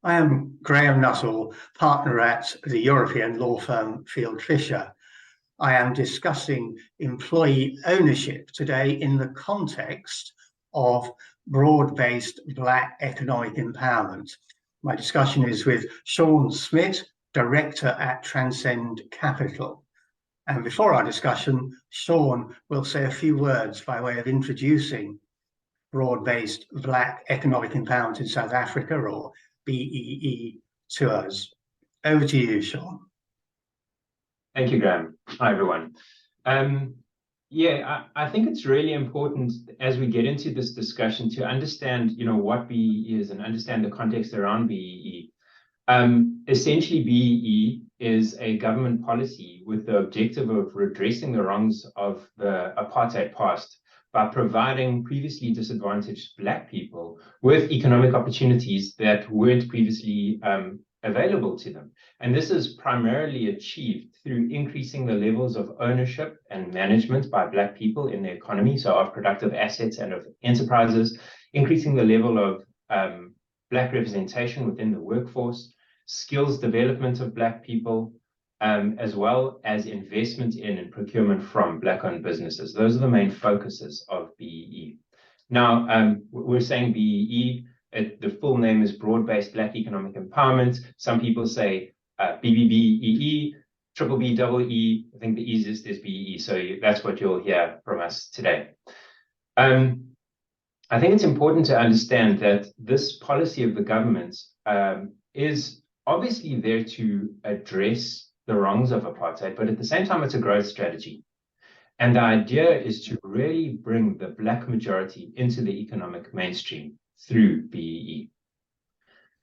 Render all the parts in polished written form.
I am Graeme Nutall, partner at the European law firm Fieldfisher. I am discussing employee ownership today in the context of broad-based Black economic empowerment. My discussion is with Shaun Smit, Director at Transcend Capital. And before our discussion, Shaun will say a few words by way of introducing broad-based Black economic empowerment in South Africa, or BEE, to us. Over to you, Shaun. Thank you, Graeme. Hi, everyone. I think it's really important as we get into this discussion to understand, what BEE is and understand the context around BEE. Essentially, BEE is a government policy with the objective of redressing the wrongs of the apartheid past by providing previously disadvantaged Black people with economic opportunities that weren't previously available to them. And this is primarily achieved through increasing the levels of ownership and management by Black people in the economy, so of productive assets and of enterprises, increasing the level of Black representation within the workforce, skills development of Black people, as well as investment in and procurement from Black-owned businesses. Those are the main focuses of BEE. Now, we're saying BEE, the full name is Broad-Based Black Economic Empowerment. Some people say BBBEE, triple B, double E. I think the easiest is BEE, so that's what you'll hear from us today. I think it's important to understand that this policy of the government is obviously there to address the wrongs of apartheid, but at the same time, it's a growth strategy. And the idea is to really bring the Black majority into the economic mainstream through BEE.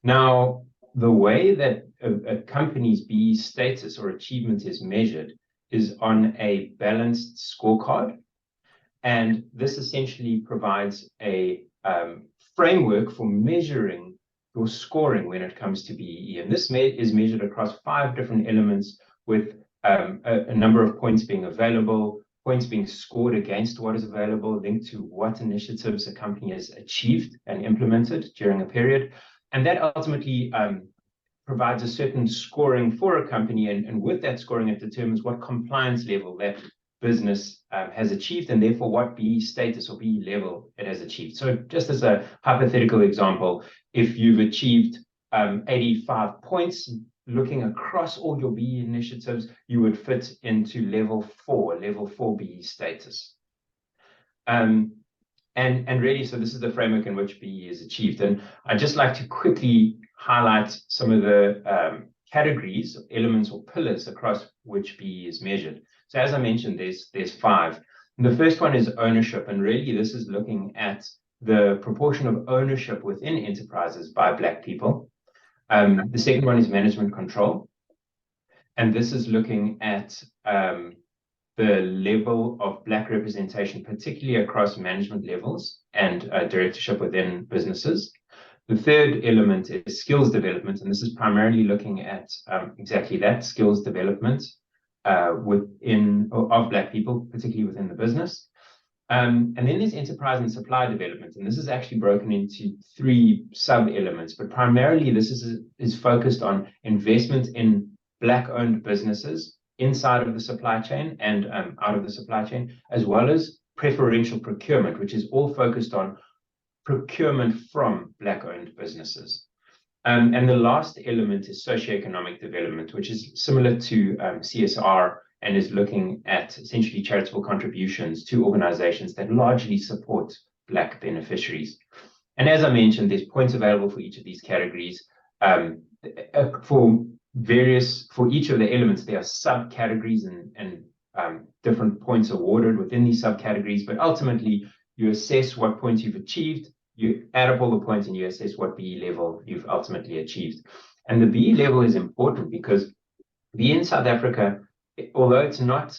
Now, the way that a company's BEE status or achievement is measured is on a balanced scorecard. And this essentially provides a framework for measuring your scoring when it comes to BEE. And this is measured across 5 different elements with a number of points being available, points being scored against what is available, linked to what initiatives a company has achieved and implemented during a period. And that ultimately provides a certain scoring for a company. And with that scoring, it determines what compliance level that business has achieved, and therefore what BEE status or BEE level it has achieved. So just as a hypothetical example, if you've achieved 85 points, looking across all your BEE initiatives, you would fit into level 4 BEE status. And really, so this is the framework in which BEE is achieved. And I'd just like to quickly highlight some of the categories, elements, or pillars across which BEE is measured. So as I mentioned, there's 5. And the first one is ownership. And really, this is looking at the proportion of ownership within enterprises by Black people. The second one is management control. And this is looking at the level of Black representation, particularly across management levels and directorship within businesses. The third element is skills development, and this is primarily looking at exactly that, skills development of Black people, particularly within the business. And then there's enterprise and supply development, and this is actually broken into 3 sub-elements, but primarily this is focused on investment in Black-owned businesses inside of the supply chain and out of the supply chain, as well as preferential procurement, which is all focused on procurement from Black-owned businesses. And the last element is socioeconomic development, which is similar to CSR and is looking at essentially charitable contributions to organizations that largely support Black beneficiaries. And as I mentioned, there's points available for each of these categories. For each of the elements, there are subcategories and different points awarded within these subcategories, but ultimately you assess what points you've achieved, you add up all the points, and you assess what BEE level you've ultimately achieved. And the BEE level is important because BEE in South Africa, although it's not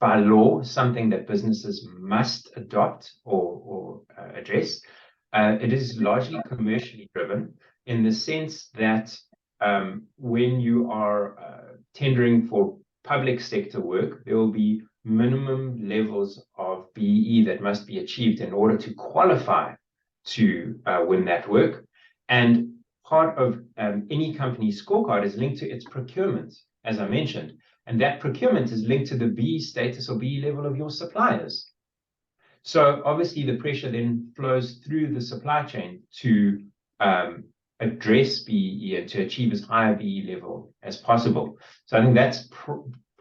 by law something that businesses must adopt or address, it is largely commercially driven in the sense that when you are tendering for public sector work, there will be minimum levels of BEE that must be achieved in order to qualify to win that work. And part of any company's scorecard is linked to its procurement, as I mentioned. And that procurement is linked to the BE status or BE level of your suppliers. So obviously the pressure then flows through the supply chain to address BE and to achieve as high a BE level as possible. So I think that's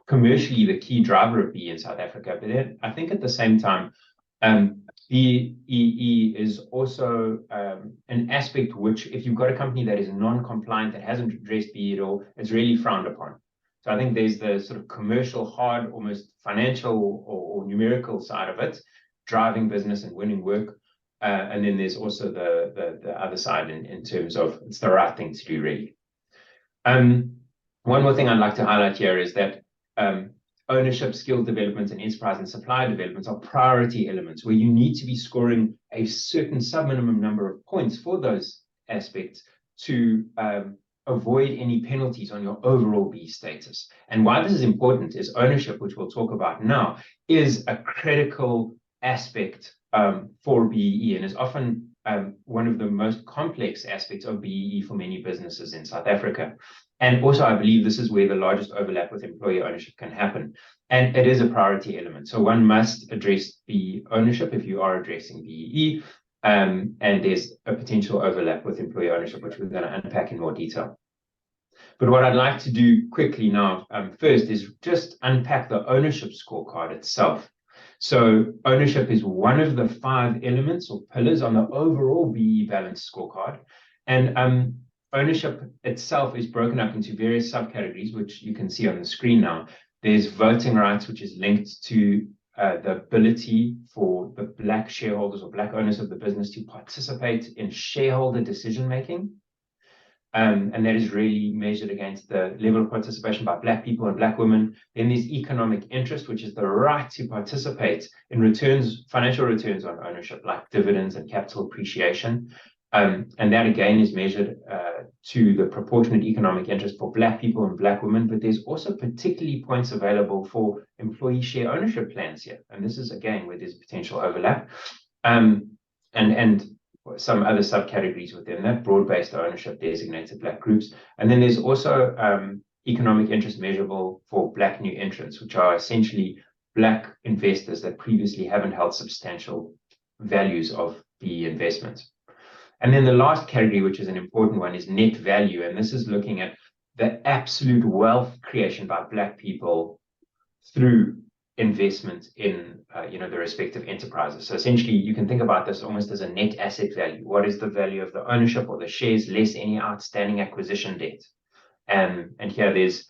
commercially the key driver of BE in South Africa. But then I think at the same time, BEE is also an aspect which, if you've got a company that is non-compliant, that hasn't addressed BE at all, it's really frowned upon. So I think there's the sort of commercial, hard, almost financial or numerical side of it, driving business and winning work. And then there's also the other side in terms of it's the right thing to do, really. One more thing I'd like to highlight here is that ownership, skill development, and enterprise and supplier development are priority elements where you need to be scoring a certain sub-minimum number of points for those aspects to avoid any penalties on your overall B status. And why this is important is ownership, which we'll talk about now, is a critical aspect for BEE and is often one of the most complex aspects of BEE for many businesses in South Africa. And also, I believe this is where the largest overlap with employee ownership can happen. And it is a priority element. So one must address BEE ownership if you are addressing BEE. And there's a potential overlap with employee ownership, which we're going to unpack in more detail. But what I'd like to do quickly now, first, is just unpack the ownership scorecard itself. So ownership is one of the 5 elements or pillars on the overall BEE balance scorecard. And ownership itself is broken up into various subcategories, which you can see on the screen now. There's voting rights, which is linked to the ability for the Black shareholders or Black owners of the business to participate in shareholder decision-making. And that is really measured against the level of participation by Black people and Black women. Then there's economic interest, which is the right to participate in returns, financial returns on ownership, like dividends and capital appreciation. And that again is measured to the proportionate economic interest for Black people and Black women. But there's also particularly points available for employee share ownership plans here. And this is again where there's potential overlap. And some other subcategories within that, broad-based ownership, designated Black groups. And then there's also economic interest measurable for Black new entrants, which are essentially Black investors that previously haven't held substantial values of the investment. And then the last category, which is an important one, is net value. And this is looking at the absolute wealth creation by Black people through investment in the respective enterprises. So essentially, you can think about this almost as a net asset value. What is the value of the ownership or the shares less any outstanding acquisition debt? And here there's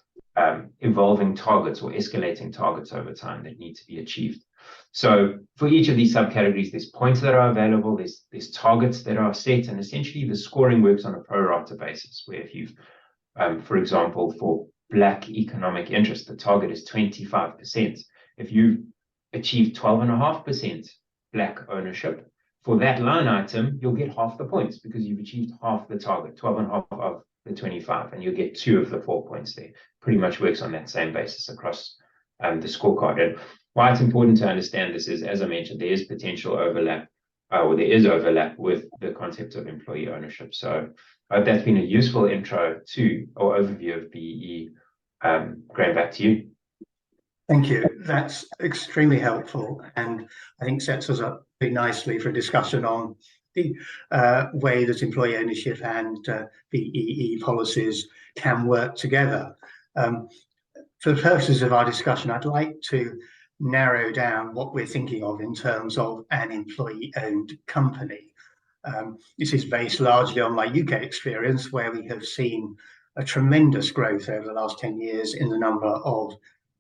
evolving targets or escalating targets over time that need to be achieved. So for each of these subcategories, there's points that are available, there's targets that are set, and essentially the scoring works on a pro rata basis, where if you've, for example, for Black economic interest, the target is 25%. If you've achieved 12.5% Black ownership, for that line item, you'll get half the points because you've achieved half the target, 12.5 of the 25, and you'll get 2 of the 4 points there. Pretty much works on that same basis across the scorecard. And why it's important to understand this is, as I mentioned, there is potential overlap, or there is overlap with the concept of employee ownership. So I hope that's been a useful intro to or overview of BEE. Graeme, back to you. Thank you. That's extremely helpful, and I think sets us up pretty nicely for a discussion on the way that employee ownership and BEE policies can work together. For the purposes of our discussion, I'd like to narrow down what we're thinking of in terms of an employee-owned company. This is based largely on my UK experience, where we have seen a tremendous growth over the last 10 years in the number of,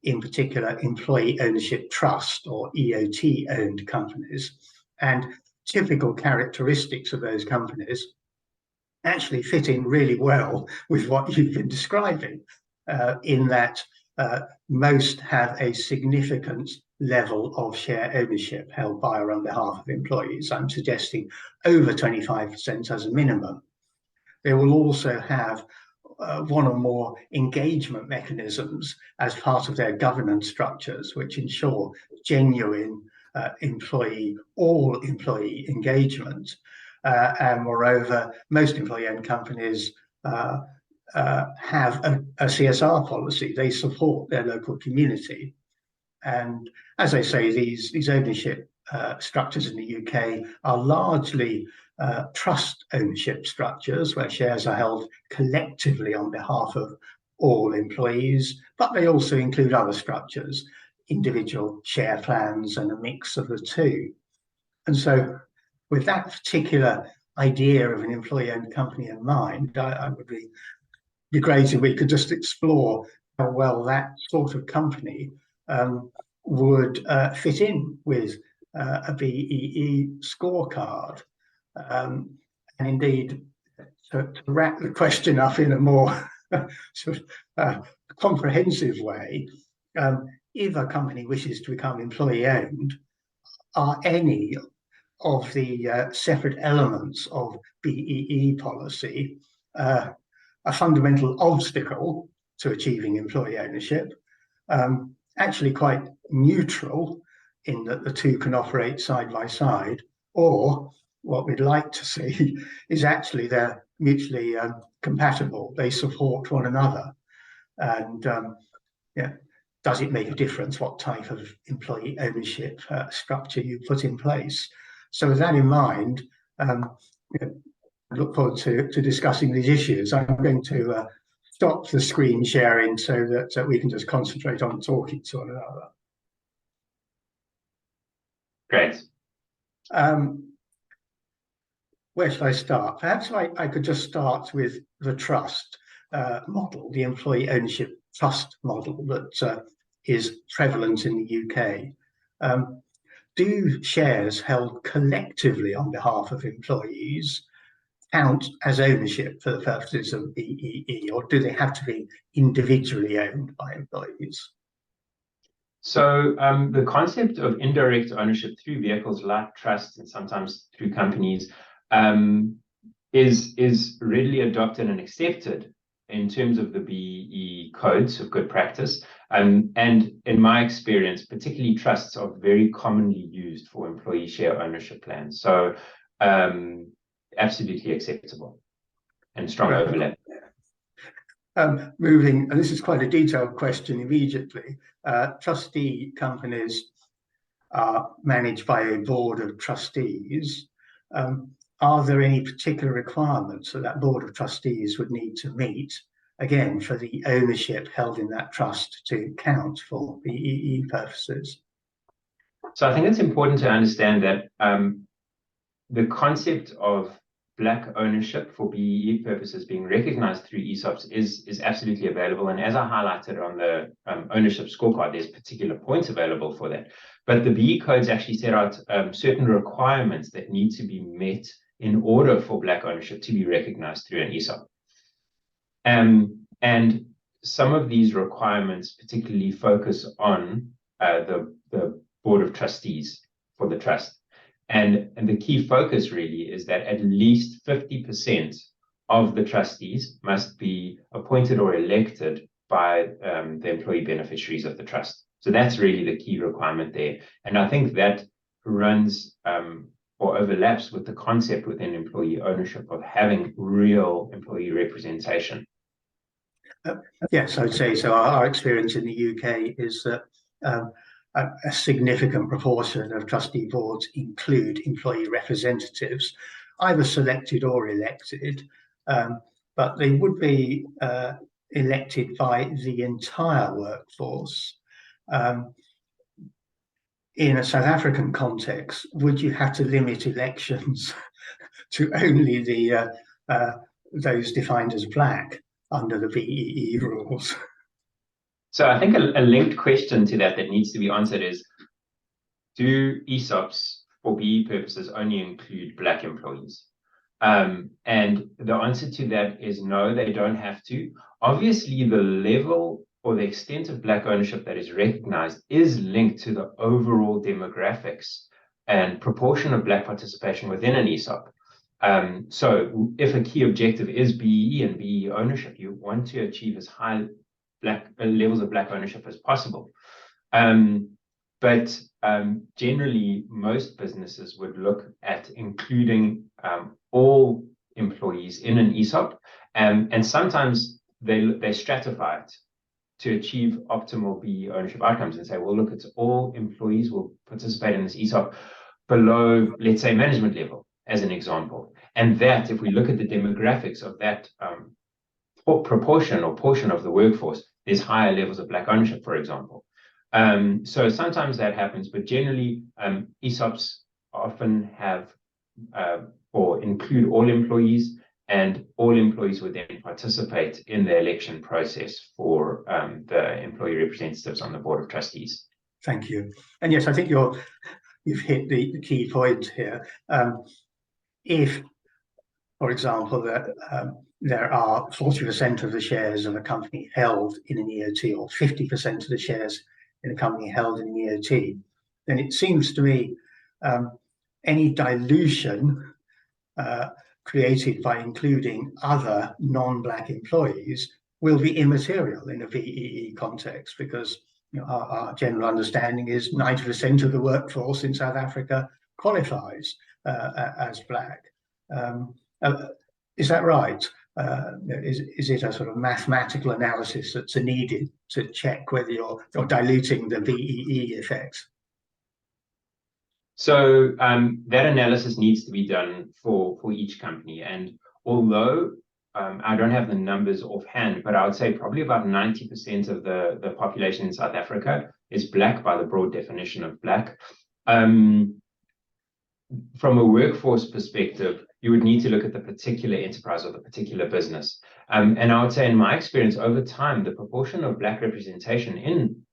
in particular, employee ownership trust or EOT owned companies. And typical characteristics of those companies actually fit in really well with what you've been describing, in that most have a significant level of share ownership held by or on behalf of employees. I'm suggesting over 25% as a minimum. They will also have one or more engagement mechanisms as part of their governance structures, which ensure genuine all employee engagement. And moreover, most employee-owned companies have a CSR policy. They support their local community. And as I say, these ownership structures in the UK are largely trust ownership structures where shares are held collectively on behalf of all employees, but they also include other structures, individual share plans and a mix of the two. And so with that particular idea of an employee-owned company in mind, I would be great if we could just explore how well that sort of company would fit in with a BEE scorecard. And indeed, to wrap the question up in a more sort of comprehensive way, if a company wishes to become employee-owned, are any of the separate elements of BEE policy a fundamental obstacle to achieving employee ownership, actually quite neutral in that the two can operate side by side, or what we'd like to see is actually they're mutually compatible, they support one another. And yeah, does it make a difference what type of employee ownership structure you put in place? So with that in mind, I look forward to discussing these issues. I'm going to stop the screen sharing so that we can just concentrate on talking to one another. Great. Where should I start? Perhaps I could just start with the trust model, the employee ownership trust model that is prevalent in the UK. Do shares held collectively on behalf of employees count as ownership for the purposes of BEE, or do they have to be individually owned by employees? So the concept of indirect ownership through vehicles like trusts and sometimes through companies is readily adopted and accepted in terms of the BEE codes of good practice. And in my experience, particularly trusts are very commonly used for employee share ownership plans. So absolutely acceptable and strong overlap. Moving, and this is quite a detailed question immediately, trustee companies are managed by a board of trustees. Are there any particular requirements that board of trustees would need to meet, again, for the ownership held in that trust to count for BEE purposes? So I think it's important to understand that the concept of Black ownership for BEE purposes being recognized through ESOPs is absolutely available. And as I highlighted on the ownership scorecard, there's particular points available for that. But the BEE codes actually set out certain requirements that need to be met in order for Black ownership to be recognized through an ESOP. And some of these requirements particularly focus on the board of trustees for the trust. And the key focus really is that at least 50% of the trustees must be appointed or elected by the employee beneficiaries of the trust. So that's really the key requirement there. And I think that runs or overlaps with the concept within employee ownership of having real employee representation. Yes, I would say so. Our experience in the UK is that a significant proportion of trustee boards include employee representatives, either selected or elected, but they would be elected by the entire workforce. In a South African context, would you have to limit elections to only those defined as Black under the BEE rules? So I think a linked question to that needs to be answered is, do ESOPs for BEE purposes only include Black employees? And the answer to that is no, they don't have to. Obviously, the level or the extent of Black ownership that is recognized is linked to the overall demographics and proportion of Black participation within an ESOP. So if a key objective is BEE and BEE ownership, you want to achieve as high levels of Black ownership as possible. But generally, most businesses would look at including all employees in an ESOP, and sometimes they stratify it to achieve optimal BE ownership outcomes and say, well, look, it's all employees will participate in this ESOP below, let's say, management level, as an example. And that, if we look at the demographics of that proportion or portion of the workforce, there's higher levels of Black ownership, for example. So sometimes that happens, but generally ESOPs often have or include all employees, and all employees would then participate in the election process for the employee representatives on the board of trustees. Thank you. And yes, I think you've hit the key point here. If, for example, that there are 40% of the shares of a company held in an EOT, or 50% of the shares in a company held in an EOT, then it seems to me any dilution created by including other non-Black employees will be immaterial in a VEE context, because our general understanding is 90% of the workforce in South Africa qualifies as Black. Is that right? Is it a sort of mathematical analysis that's needed to check whether you're diluting the VEE effects? So that analysis needs to be done for each company. And although I don't have the numbers offhand, but I would say probably about 90% of the population in South Africa is Black by the broad definition of Black. From a workforce perspective, you would need to look at the particular enterprise or the particular business. And I would say in my experience over time, the proportion of Black representation in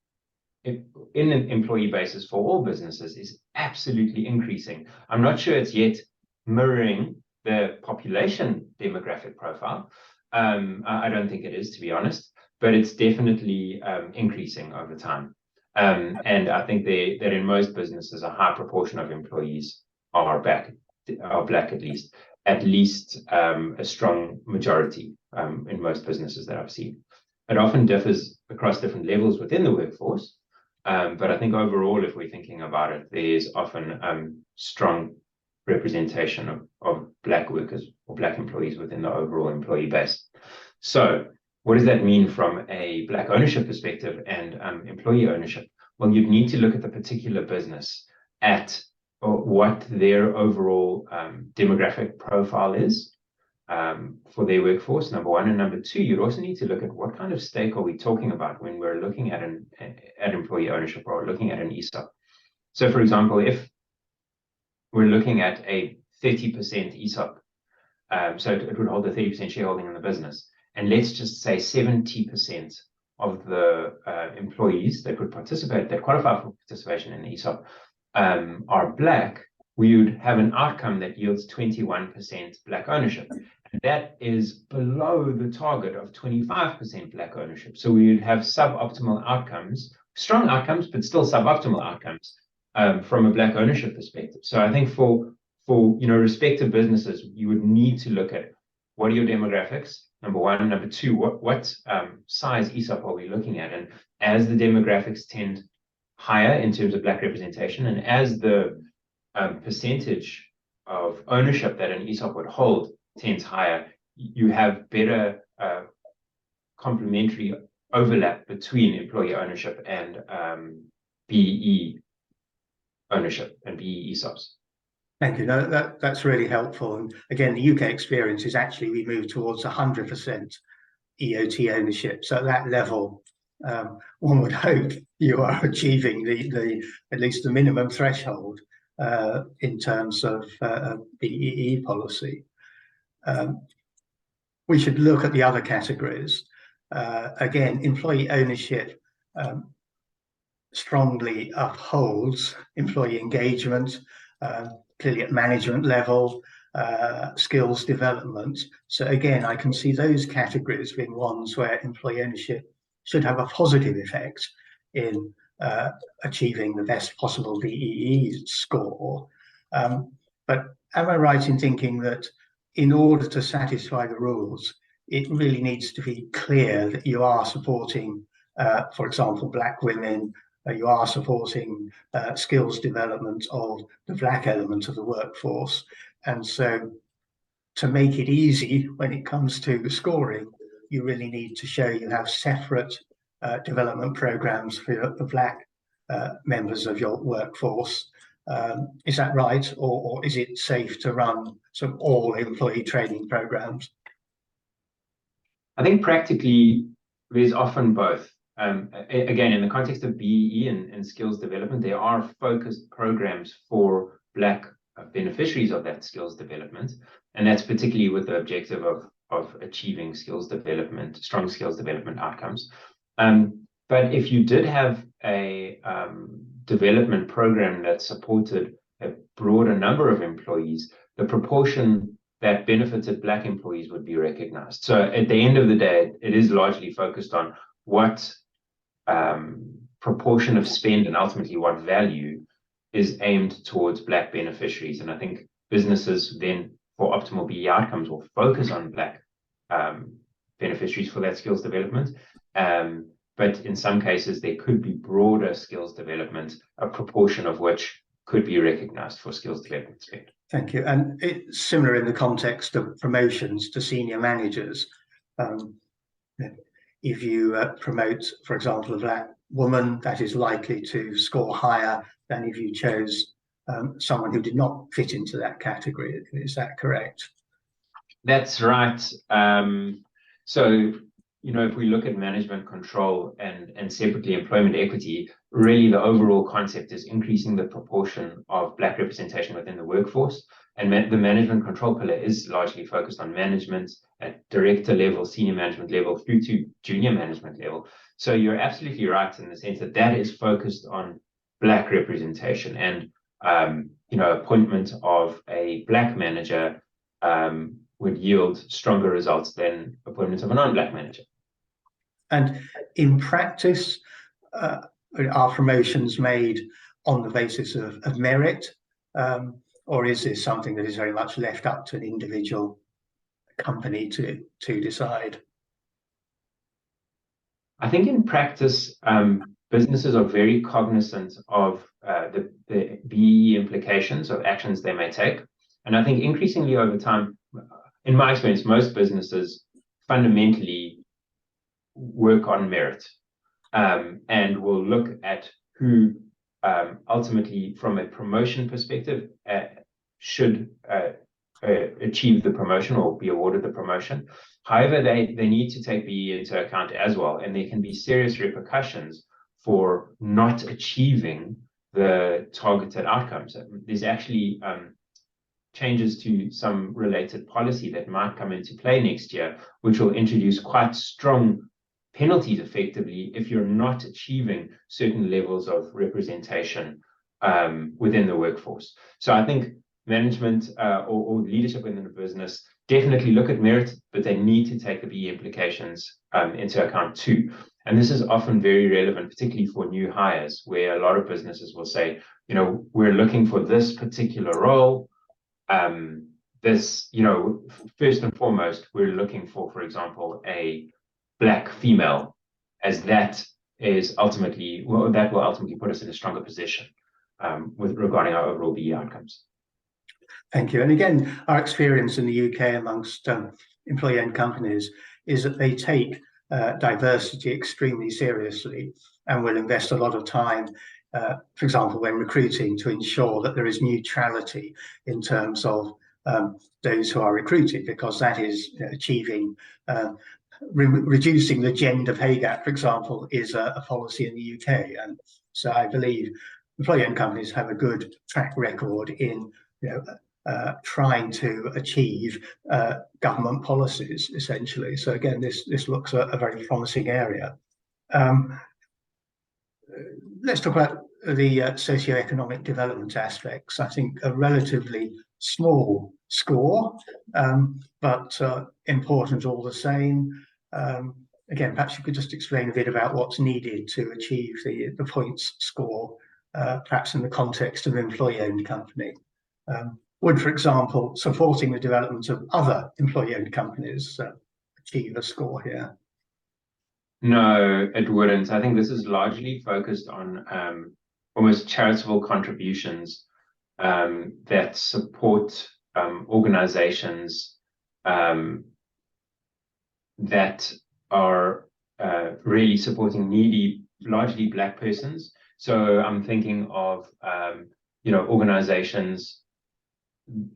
an employee basis for all businesses is absolutely increasing. I'm not sure it's yet mirroring the population demographic profile. I don't think it is, to be honest, but it's definitely increasing over time. And I think that in most businesses, a high proportion of employees are Black, at least a strong majority in most businesses that I've seen. It often differs across different levels within the workforce. But I think overall, if we're thinking about it, there's often strong representation of Black workers or Black employees within the overall employee base. So what does that mean from a Black ownership perspective and employee ownership? Well, you'd need to look at the particular business at what their overall demographic profile is for their workforce, number one. And number two, you'd also need to look at what kind of stake are we talking about when we're looking at employee ownership or looking at an ESOP. So for example, if we're looking at a 30% ESOP, so it would hold a 30% shareholding in the business, and let's just say 70% of the employees that would participate, that qualify for participation in the ESOP, are Black, we would have an outcome that yields 21% Black ownership. And that is below the target of 25% Black ownership. So we would have suboptimal outcomes, strong outcomes, but still suboptimal outcomes from a Black ownership perspective. So I think for respective businesses, you would need to look at what are your demographics, number one. Number two, what size ESOP are we looking at? And as the demographics tend higher in terms of Black representation, and as the percentage of ownership that an ESOP would hold tends higher, you have better complementary overlap between employee ownership and BE ownership and BE ESOPs. Thank you. No, that's really helpful. And again, the UK experience is actually we move towards 100% EOT ownership. So at that level, one would hope you are achieving at least the minimum threshold in terms of BEE policy. We should look at the other categories. Again, employee ownership strongly upholds employee engagement, clearly at management level, skills development. So again, I can see those categories being ones where employee ownership should have a positive effect in achieving the best possible VEE score. But am I right in thinking that in order to satisfy the rules, it really needs to be clear that you are supporting, for example, Black women, you are supporting skills development of the Black element of the workforce, And so to make it easy when it comes to scoring, you really need to show you have separate development programs for the black members of your workforce. Is that right? Or is it safe to run some all employee training programs? I think practically there's often both. Again, in the context of BEE and skills development, there are focused programs for black beneficiaries of that skills development. And that's particularly with the objective of achieving skills development, strong skills development outcomes. But if you did have a development program that supported a broader number of employees, the proportion that benefited black employees would be recognized. So at the end of the day, it is largely focused on what proportion of spend and ultimately what value is aimed towards black beneficiaries. And I think businesses then, for optimal BE outcomes, will focus on black beneficiaries for that skills development. But in some cases, there could be broader skills development, a proportion of which could be recognized for skills development spend. Thank you. And it's similar in the context of promotions to senior managers. If you promote, for example, a black woman, that is likely to score higher than if you chose someone who did not fit into that category. Is that correct? That's right. So, if we look at management control and separately employment equity, really the overall concept is increasing the proportion of black representation within the workforce. And the management control pillar is largely focused on management at director level, senior management level, through to junior management level. So you're absolutely right in the sense that that is focused on black representation, and appointment of a black manager would yield stronger results than appointment of a non-black manager. And in practice, are promotions made on the basis of merit, or is this something that is very much left up to an individual company to decide? I think in practice, businesses are very cognizant of the BEE implications of actions they may take. And I think increasingly over time, in my experience, most businesses fundamentally work on merit, and will look at who ultimately, from a promotion perspective, should achieve the promotion or be awarded the promotion. However, they need to take BEE into account as well, and there can be serious repercussions for not achieving the targeted outcomes. There's actually changes to some related policy that might come into play next year, which will introduce quite strong penalties effectively if you're not achieving certain levels of representation within the workforce. So I think management or leadership within the business definitely look at merit, but they need to take the BE implications into account too. And this is often very relevant, particularly for new hires, where a lot of businesses will say, we're looking for this particular role. First and foremost, we're looking for example, a black female, as that is ultimately, that will ultimately put us in a stronger position regarding our overall BE outcomes. Thank you. And again, our experience in the UK amongst employee-owned companies is that they take diversity extremely seriously and will invest a lot of time, for example, when recruiting, to ensure that there is neutrality in terms of those who are recruited, because that is achieving, reducing the gender pay gap, for example, is a policy in the UK. And so I believe employee-owned companies have a good track record in trying to achieve government policies, essentially. So again, this looks a very promising area. Let's talk about the socioeconomic development aspects. I think a relatively small score, but important all the same. Again, perhaps you could just explain a bit about what's needed to achieve the points score, perhaps in the context of an employee-owned company. Would, for example, supporting the development of other employee-owned companies achieve a score here? No, it wouldn't. I think this is largely focused on almost charitable contributions that support organizations that are really supporting needy, largely Black persons. So I'm thinking of, organizations,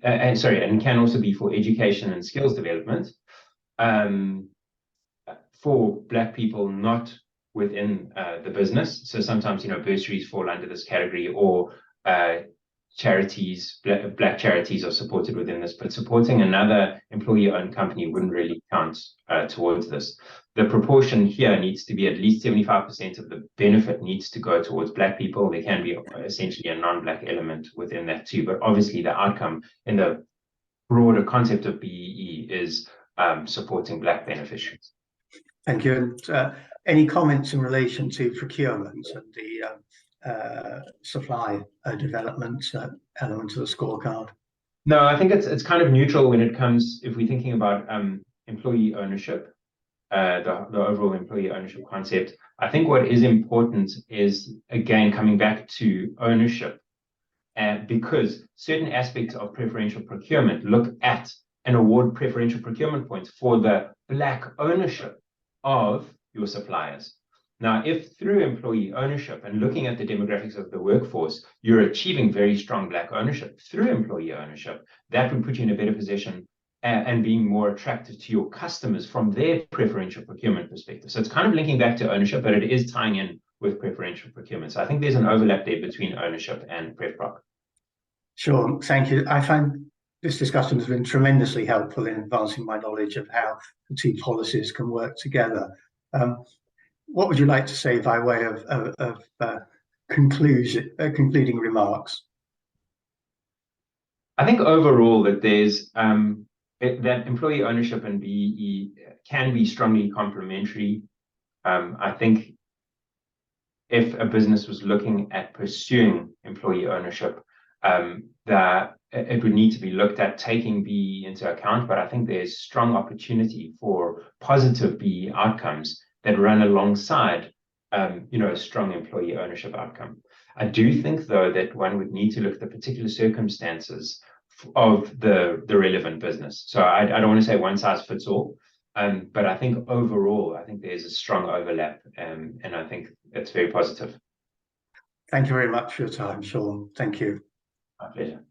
and can also be for education and skills development for Black people not within the business. So sometimes, bursaries fall under this category, or charities, Black charities are supported within this, but supporting another employee-owned company wouldn't really count towards this. The proportion here needs to be at least 75% of the benefit needs to go towards Black people. There can be essentially a non-Black element within that too, but obviously the outcome in the broader concept of BEE is supporting Black beneficiaries. Thank you. And any comments in relation to procurement and the supply development element of the scorecard? No, I think it's kind of neutral when it comes, if we're thinking about employee ownership, the overall employee ownership concept. I think what is important is, again, coming back to ownership, because certain aspects of preferential procurement look at and award preferential procurement points for the Black ownership of your suppliers. Now, if through employee ownership and looking at the demographics of the workforce, you're achieving very strong Black ownership through employee ownership, that would put you in a better position and being more attractive to your customers from their preferential procurement perspective. So it's kind of linking back to ownership, but it is tying in with preferential procurement. So I think there's an overlap there between ownership and PrefProc. Sure, thank you. I find this discussion has been tremendously helpful in advancing my knowledge of how the two policies can work together. What would you like to say by way of concluding remarks? I think overall that there's that employee ownership and BEE can be strongly complementary. I think if a business was looking at pursuing employee ownership, that it would need to be looked at taking BEE into account. But I think there's strong opportunity for positive BEE outcomes that run alongside, a strong employee ownership outcome. I do think, though, that one would need to look at the particular circumstances of the relevant business. So I don't want to say one size fits all, but I think overall, I think there's a strong overlap, and I think it's very positive. Thank you very much for your time, Shaun. Thank you. My pleasure.